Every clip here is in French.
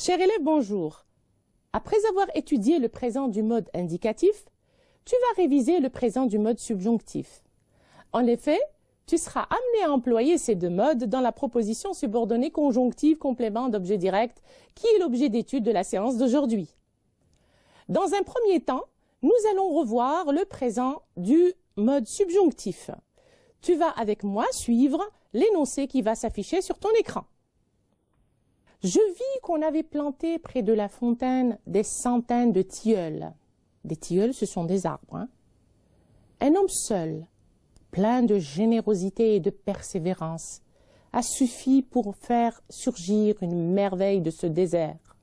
Cher élève, bonjour. Après avoir étudié le présent du mode indicatif, tu vas réviser le présent du mode subjonctif. En effet, tu seras amené à employer ces deux modes dans la proposition subordonnée conjonctive complément d'objet direct, qui est l'objet d'étude de la séance d'aujourd'hui. Dans un premier temps, nous allons revoir le présent du mode subjonctif. Tu vas avec moi suivre l'énoncé qui va s'afficher sur ton écran. Je vis qu'on avait planté près de la fontaine des centaines de tilleuls. Des tilleuls, ce sont des arbres. Hein. Un homme seul, plein de générosité et de persévérance, a suffi pour faire surgir une merveille de ce désert.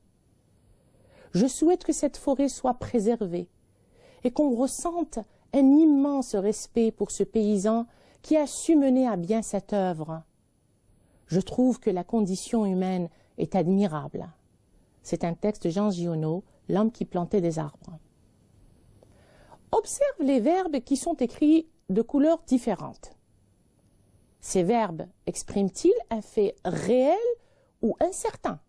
Je souhaite que cette forêt soit préservée et qu'on ressente un immense respect pour ce paysan qui a su mener à bien cette œuvre. Je trouve que la condition humaine est admirable. C'est un texte de Jean Giono, L'homme qui plantait des arbres. Observe les verbes qui sont écrits de couleurs différentes. Ces verbes expriment-ils un fait réel ou incertain?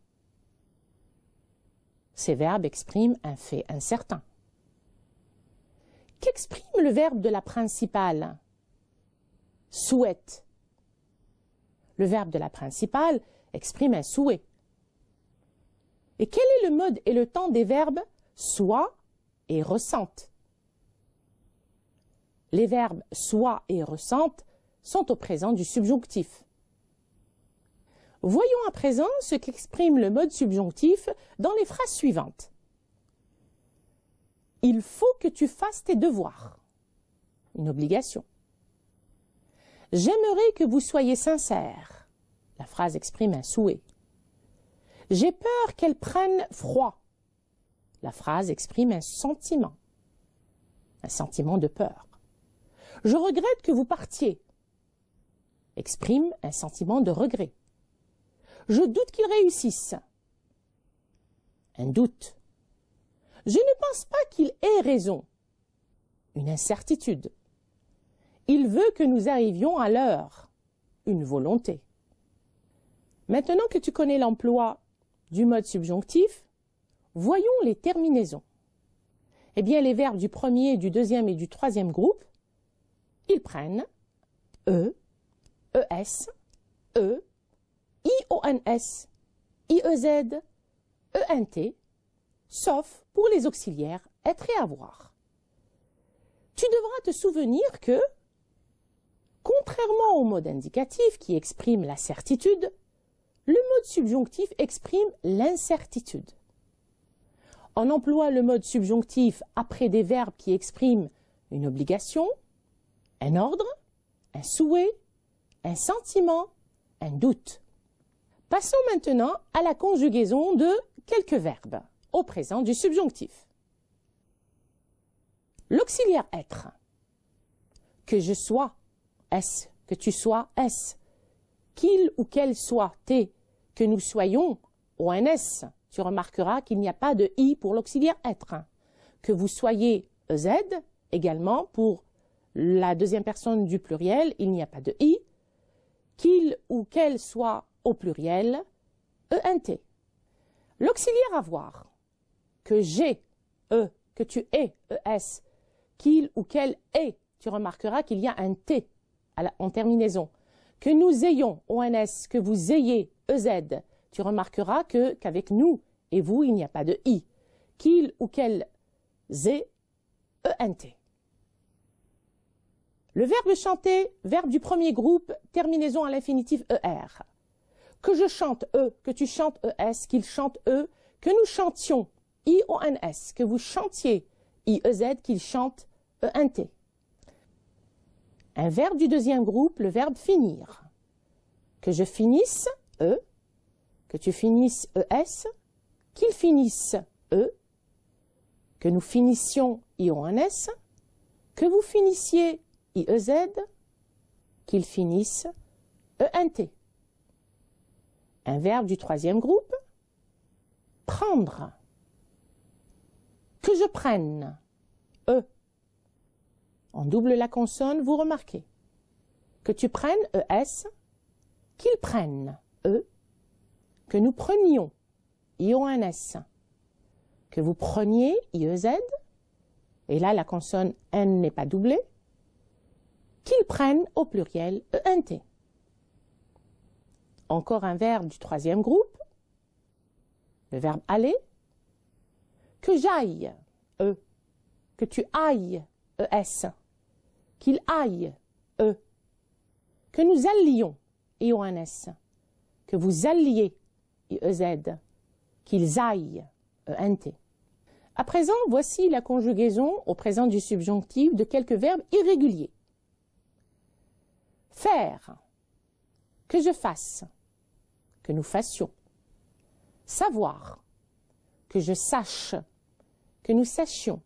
Ces verbes expriment un fait incertain. Qu'exprime le verbe de la principale? Souhaite. Le verbe de la principale exprime un souhait. Et quel est le mode et le temps des verbes soit et ressente? Les verbes soit et ressente sont au présent du subjonctif. Voyons à présent ce qu'exprime le mode subjonctif dans les phrases suivantes. Il faut que tu fasses tes devoirs. Une obligation. J'aimerais que vous soyez sincère. La phrase exprime un souhait. J'ai peur qu'elle prenne froid. La phrase exprime un sentiment de peur. Je regrette que vous partiez. Exprime un sentiment de regret. Je doute qu'il réussisse. Un doute. Je ne pense pas qu'il ait raison. Une incertitude. Il veut que nous arrivions à l'heure. Une volonté. Maintenant que tu connais l'emploi du mode subjonctif, voyons les terminaisons. Eh bien, les verbes du premier, du deuxième et du troisième groupe, ils prennent e, es, e, ions, iez, ent, sauf pour les auxiliaires être et avoir. Tu devras te souvenir que, contrairement au mode indicatif qui exprime la certitude, le mode subjonctif exprime l'incertitude. On emploie le mode subjonctif après des verbes qui expriment une obligation, un ordre, un souhait, un sentiment, un doute. Passons maintenant à la conjugaison de quelques verbes au présent du subjonctif. L'auxiliaire être. Que je sois, est-ce, que tu sois, est-ce. Qu'il ou qu'elle soit, t, que nous soyons, ons, tu remarqueras qu'il n'y a pas de i pour l'auxiliaire être. Que vous soyez, ez, également pour la deuxième personne du pluriel, il n'y a pas de i. Qu'il ou qu'elle soit au pluriel, ent. L'auxiliaire avoir. Que j'ai, que tu aies, es. Qu'il ou qu'elle est, tu remarqueras qu'il y a un t en terminaison. Que nous ayons, ons, que vous ayez, ez, tu remarqueras qu'avec nous et vous, il n'y a pas de i. Qu'il ou qu'elle ait, ent. Le verbe chanter, verbe du premier groupe, terminaison à l'infinitif er. Que je chante, que tu chantes, es, qu'il chante, que nous chantions, ions, que vous chantiez, iez, qu'il chante, ent. Un verbe du deuxième groupe, le verbe finir. Que je finisse, que tu finisses, es, qu'il finisse, que nous finissions, ions, que vous finissiez, iez, qu'il finisse, ent. Un verbe du troisième groupe, prendre. Que je prenne, On double la consonne, vous remarquez. Que tu prennes, es, qu'ils prennent, que nous prenions, IONS, que vous preniez IEZ, et là la consonne N n'est pas doublée, qu'ils prennent au pluriel ENT. Encore un verbe du troisième groupe, le verbe aller, que j'aille, E, que tu ailles, ES, qu'il aille, E, que nous allions, IONS, que vous alliez, IEZ, qu'ils aillent, ENT. À présent, voici la conjugaison au présent du subjonctif de quelques verbes irréguliers. Faire, que je fasse, que nous fassions. Savoir, que je sache, que nous sachions.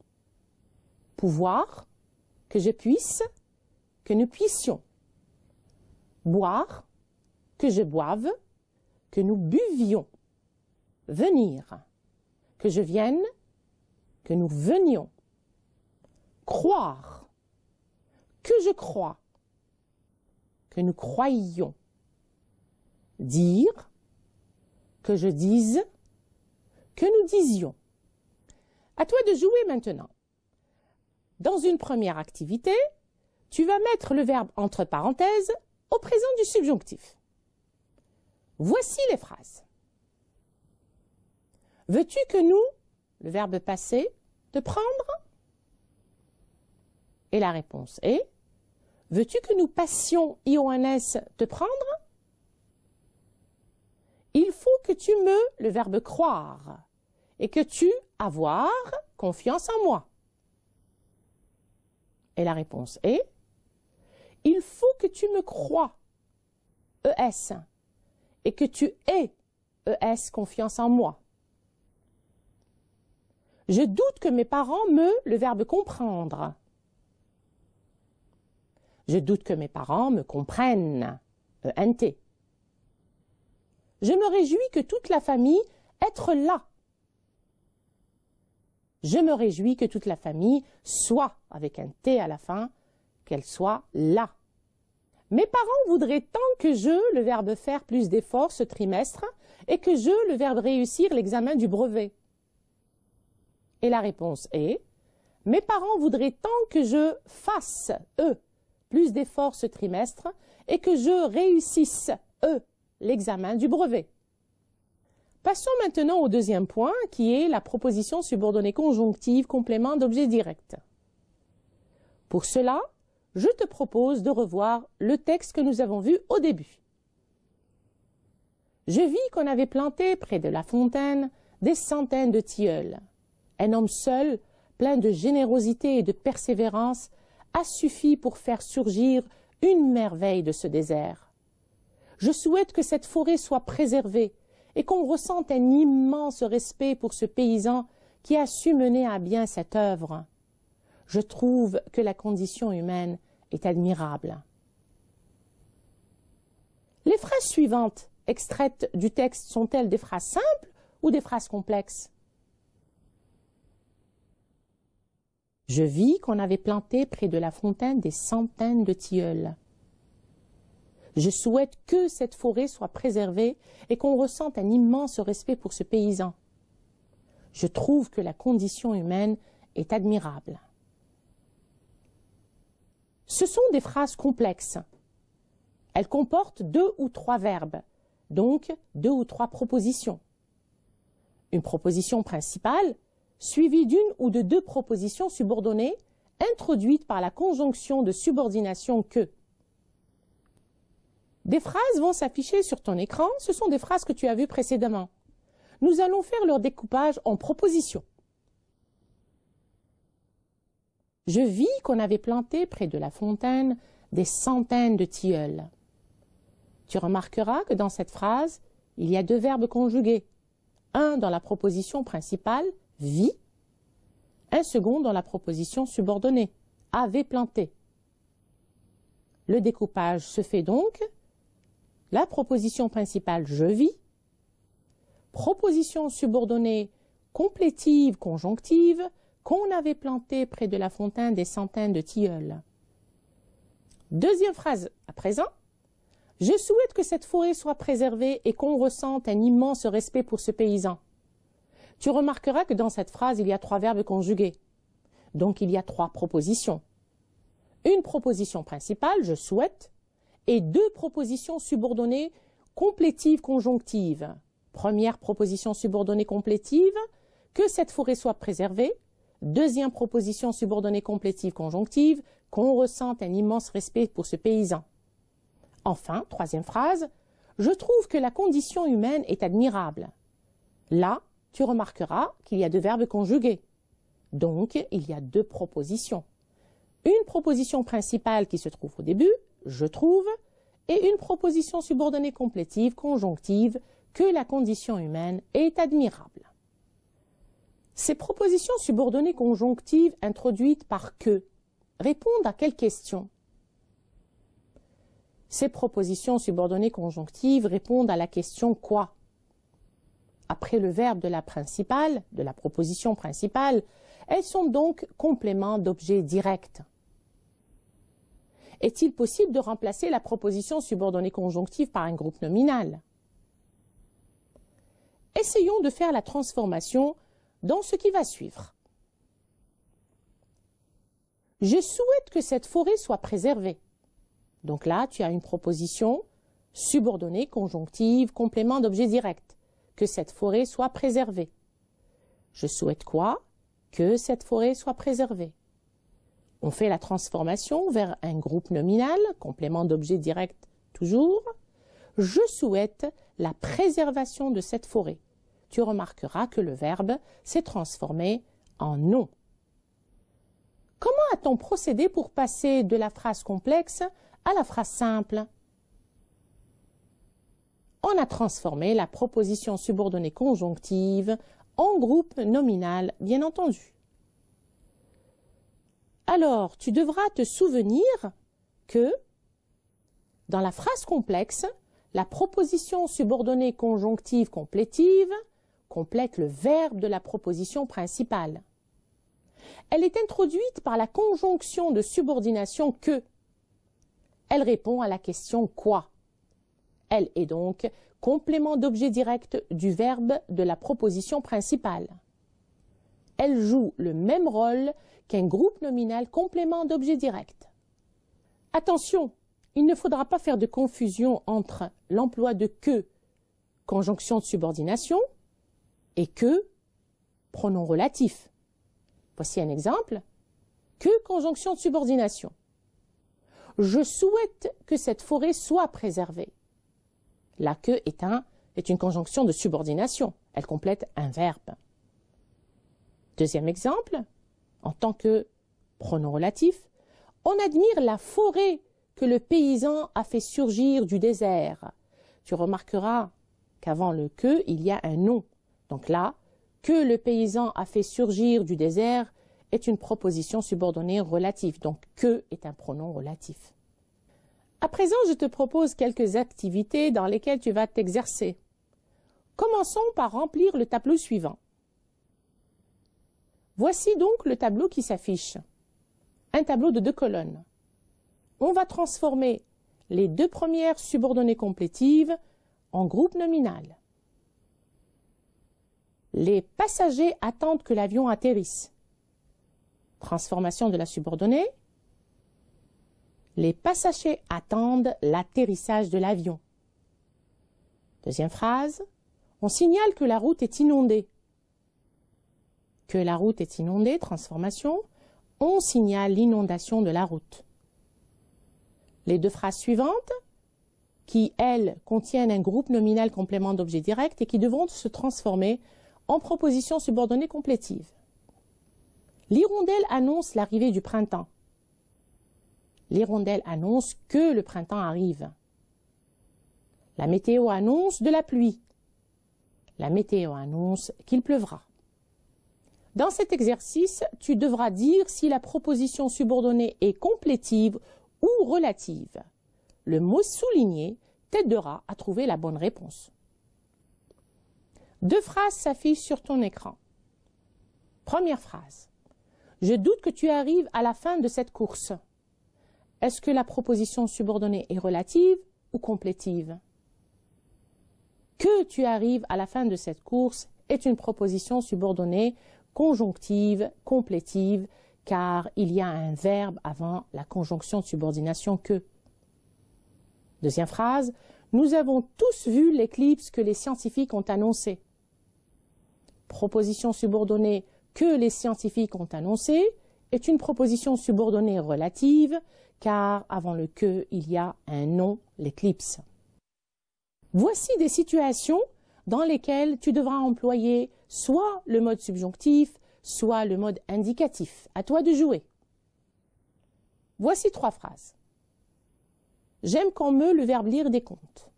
Pouvoir, que je puisse, que nous puissions. Boire, que je boive, que nous buvions. Venir, que je vienne, que nous venions. Croire, que je crois, que nous croyions. Dire, que je dise, que nous disions. À toi de jouer maintenant. Dans une première activité, tu vas mettre le verbe entre parenthèses au présent du subjonctif. Voici les phrases. Veux-tu que nous, le verbe passé, te prendre? Et la réponse est, veux-tu que nous passions IONS te prendre? Il faut que tu me, le verbe croire, et que tu avoir confiance en moi. Et la réponse est, il faut que tu me crois, ES, et que tu aies, ES, confiance en moi. Je doute que mes parents me, le verbe comprendre. Je doute que mes parents me comprennent, ENT. Je me réjouis que toute la famille être là. Je me réjouis que toute la famille soit, avec un T à la fin, qu'elle soit là. Mes parents voudraient tant que je, le verbe faire plus d'efforts ce trimestre, et que je, le verbe réussir l'examen du brevet. Et la réponse est, mes parents voudraient tant que je fasse, eux, plus d'efforts ce trimestre, et que je réussisse, eux, l'examen du brevet. Passons maintenant au deuxième point, qui est la proposition subordonnée conjonctive complément d'objet direct. Pour cela, je te propose de revoir le texte que nous avons vu au début. Je vis qu'on avait planté près de la fontaine des centaines de tilleuls. Un homme seul, plein de générosité et de persévérance, a suffi pour faire surgir une merveille de ce désert. Je souhaite que cette forêt soit préservée et qu'on ressente un immense respect pour ce paysan qui a su mener à bien cette œuvre. Je trouve que la condition humaine est admirable. Les phrases suivantes, extraites du texte, sont-elles des phrases simples ou des phrases complexes? Je vis qu'on avait planté près de la fontaine des centaines de tilleuls. Je souhaite que cette forêt soit préservée et qu'on ressente un immense respect pour ce paysan. Je trouve que la condition humaine est admirable. Ce sont des phrases complexes. Elles comportent 2 ou 3 verbes, donc 2 ou 3 propositions. Une proposition principale, suivie d'une ou de 2 propositions subordonnées, introduites par la conjonction de subordination que. Des phrases vont s'afficher sur ton écran, ce sont des phrases que tu as vues précédemment. Nous allons faire leur découpage en propositions. Je vis qu'on avait planté près de la fontaine des centaines de tilleuls. Tu remarqueras que dans cette phrase, il y a 2 verbes conjugués. Un dans la proposition principale, vit, un second dans la proposition subordonnée, avait planté. Le découpage se fait donc, la proposition principale, je vis, proposition subordonnée, complétive, conjonctive, qu'on avait planté près de la fontaine des centaines de tilleuls. Deuxième phrase à présent. Je souhaite que cette forêt soit préservée et qu'on ressente un immense respect pour ce paysan. Tu remarqueras que dans cette phrase, il y a 3 verbes conjugués. Donc, il y a 3 propositions. Une proposition principale, je souhaite, et 2 propositions subordonnées complétives conjonctives. Première proposition subordonnée complétive, que cette forêt soit préservée. Deuxième proposition subordonnée complétive conjonctive, qu'on ressente un immense respect pour ce paysan. Enfin, troisième phrase, je trouve que la condition humaine est admirable. Là, tu remarqueras qu'il y a 2 verbes conjugués. Donc, il y a 2 propositions. Une proposition principale qui se trouve au début, je trouve, et une proposition subordonnée complétive conjonctive, que la condition humaine est admirable. Ces propositions subordonnées conjonctives introduites par que répondent à quelle question? Ces propositions subordonnées conjonctives répondent à la question quoi? Après le verbe de la proposition principale, elles sont donc compléments d'objet direct. Est-il possible de remplacer la proposition subordonnée conjonctive par un groupe nominal? Essayons de faire la transformation dans ce qui va suivre. Je souhaite que cette forêt soit préservée. Donc là, tu as une proposition subordonnée, conjonctive, complément d'objet direct. Que cette forêt soit préservée. Je souhaite quoi? Que cette forêt soit préservée. On fait la transformation vers un groupe nominal, complément d'objet direct toujours. Je souhaite la préservation de cette forêt. Tu remarqueras que le verbe s'est transformé en nom. Comment a-t-on procédé pour passer de la phrase complexe à la phrase simple? On a transformé la proposition subordonnée conjonctive en groupe nominal, bien entendu. Alors, tu devras te souvenir que dans la phrase complexe, la proposition subordonnée conjonctive complétive complète le verbe de la proposition principale. Elle est introduite par la conjonction de subordination que. Elle répond à la question quoi. Elle est donc complément d'objet direct du verbe de la proposition principale. Elle joue le même rôle qu'un groupe nominal complément d'objet direct. Attention, il ne faudra pas faire de confusion entre l'emploi de que, conjonction de subordination, et que, pronom relatif. Voici un exemple. Que, conjonction de subordination. Je souhaite que cette forêt soit préservée. La que est une conjonction de subordination. Elle complète un verbe. Deuxième exemple, en tant que pronom relatif, on admire la forêt que le paysan a fait surgir du désert. Tu remarqueras qu'avant le que, il y a un nom. Donc là, que le paysan a fait surgir du désert est une proposition subordonnée relative. Donc que est un pronom relatif. À présent, je te propose quelques activités dans lesquelles tu vas t'exercer. Commençons par remplir le tableau suivant. Voici donc le tableau qui s'affiche. Un tableau de 2 colonnes. On va transformer les 2 premières subordonnées complétives en groupe nominal. Les passagers attendent que l'avion atterrisse. Transformation de la subordonnée. Les passagers attendent l'atterrissage de l'avion. Deuxième phrase. On signale que la route est inondée. Que la route est inondée, transformation. On signale l'inondation de la route. Les 2 phrases suivantes, qui, elles, contiennent un groupe nominal complément d'objet direct et qui devront se transformer en proposition subordonnée complétive. L'hirondelle annonce l'arrivée du printemps. L'hirondelle annonce que le printemps arrive. La météo annonce de la pluie. La météo annonce qu'il pleuvra. Dans cet exercice, tu devras dire si la proposition subordonnée est complétive ou relative. Le mot souligné t'aidera à trouver la bonne réponse. 2 phrases s'affichent sur ton écran. Première phrase. Je doute que tu arrives à la fin de cette course. Est-ce que la proposition subordonnée est relative ou complétive? Que tu arrives à la fin de cette course est une proposition subordonnée conjonctive, complétive, car il y a un verbe avant la conjonction de subordination que. Deuxième phrase, nous avons tous vu l'éclipse que les scientifiques ont annoncée. Proposition subordonnée que les scientifiques ont annoncée est une proposition subordonnée relative, car avant le que, il y a un nom, l'éclipse. Voici des situations dans lesquelles tu devras employer soit le mode subjonctif, soit le mode indicatif. À toi de jouer. Voici 3 phrases. J'aime qu'on me, le verbe lire, des contes.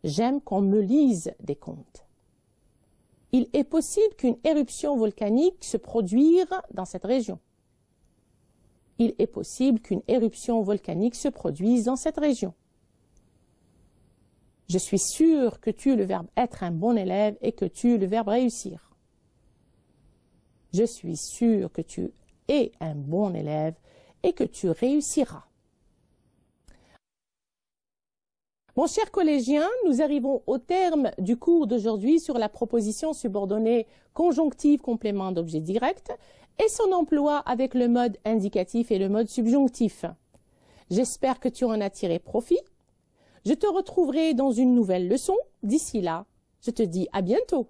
J'aime qu'on me lise des contes. Il est possible qu'une éruption volcanique se produise dans cette région. Il est possible qu'une éruption volcanique se produise dans cette région. Je suis sûr que tu, le verbe être, un bon élève et que tu, le verbe réussir. Je suis sûr que tu es un bon élève et que tu réussiras. Mon cher collégien, nous arrivons au terme du cours d'aujourd'hui sur la proposition subordonnée conjonctive complément d'objet direct et son emploi avec le mode indicatif et le mode subjonctif. J'espère que tu en as tiré profit. Je te retrouverai dans une nouvelle leçon. D'ici là, je te dis à bientôt.